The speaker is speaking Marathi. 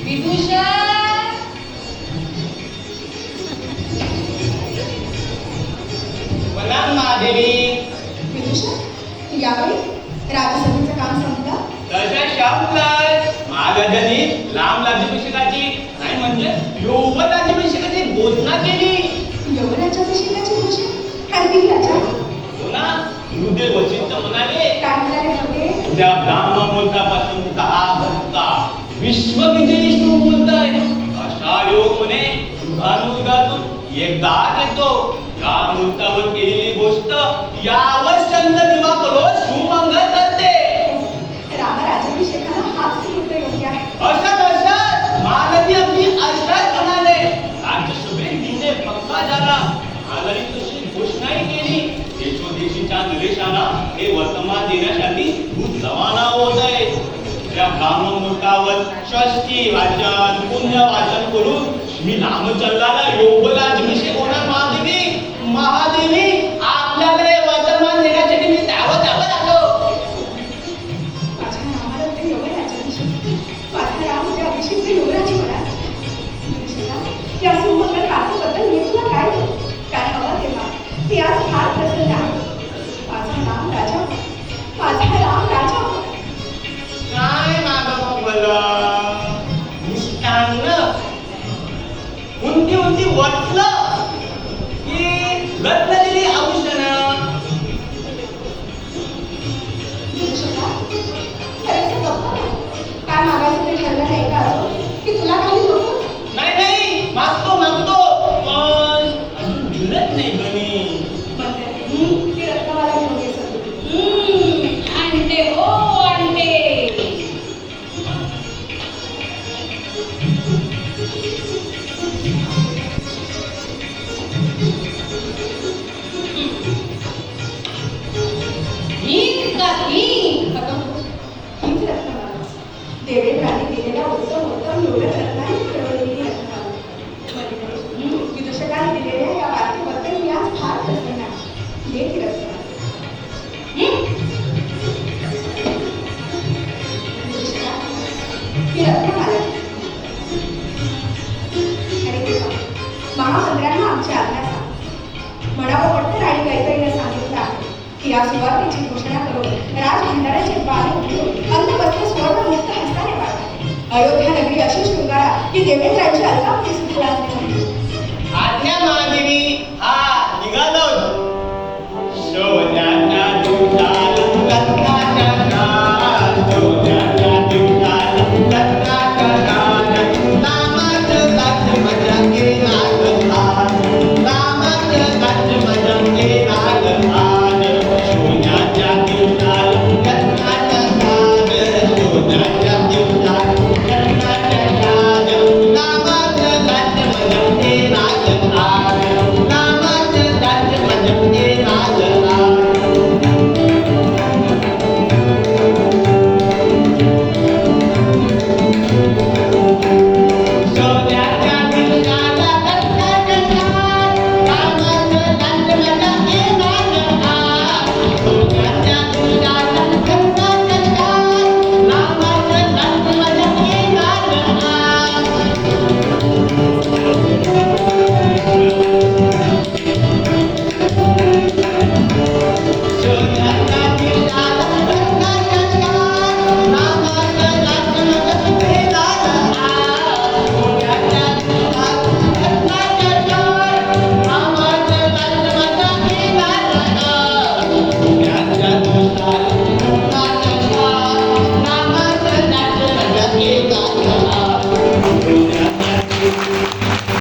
विदूषण प्रणाम महादेवी. विदूषण यावेळी राजसभेचं काम संपलं. तशा शाहूलाच महाराजांनी लांब राज्याभिषेकाची नाही म्हणजे यौवन राज्याभिषेकाची घोषणा केली. यवनाच्या अभिषेकाची घोषणा आणि राजा हो ना. गुरुदेव वशिष्ठ म्हणाले काय म्हणाले होते? उद्या ब्राह्मण मुहूर्तापासून 10 घंटा विश्वविजयी शिव बोलताय. अशा योग म्हणे युगानुयुगातून एकदाच येतो. या मुहूर्तावर केलेली गोष्ट यावर चंद्र दिवाकरो सुमंगल करते. रामाराजाभिषेकाला हाच मुहूर्त योग्य आहे. अशात महाराजी अगदी अशाच म्हणाले. राज्यसभेत निर्णय पक्का झाला. महाराजी तशी घोषणाही केली. देशोदेशीच्या निलेशांना हे वर्तमान देण्यासाठी दूत रवाना होत आहे. त्या ब्राह्मण मुहूर्तावर षष्ठी वाचन पुण्य वाचन करून श्री रामचंद्राला योग राज्याभिषेक होणार. महादेवी आपल्याला हे वर्तमान देण्यासाठी मी धावत आलो. माझ्या रामाला ते यवनाच्याभिषेक, माझा राम त्या अभिषेक युवराजी म्हणा. या सुमंगल कार्याबद्दल मी तुला काय हवं तेव्हा ती आज फार प्रसन्न आहे. माझा राम राजा काय मागं बोला निष्ठांना उंची वाटलं की रत्नलेली आभूषण. काय मागायचं ते ठरलं नाही का की तुला काही नको? नाही मागतो पण अजून दिलंच नाही गणी. ती रत्नमाला घेऊन ये सर. आणते हो आणते. हीच रत्नमाला देवेंद्राने दिलेल्या उत्तम निवडक रत्नाने मिळवलेली रत्नमाला. विदूषकाने दिलेल्या या वाक्याबद्दल मी आज फार प्रसन्न आहे. ये ती रत्नमाला. विदूषका, ही रत्नमाला आणि तेव्हा महामंत्र्यांना आमची आज्ञा सांग. म्हणावं पटकन आणि कैकईने सांगितलं आहे की या सुवार्तेची घोषणा करून राजभंडाराचे बाळे उठून अन्न वस्त्र सुवर्ण मुक्त हस्ताने वाढतात. अयोध्या नगरी अशी शृंगारा की देवेंद्रांची अल्पावधी सुद्धा लाजली नाही.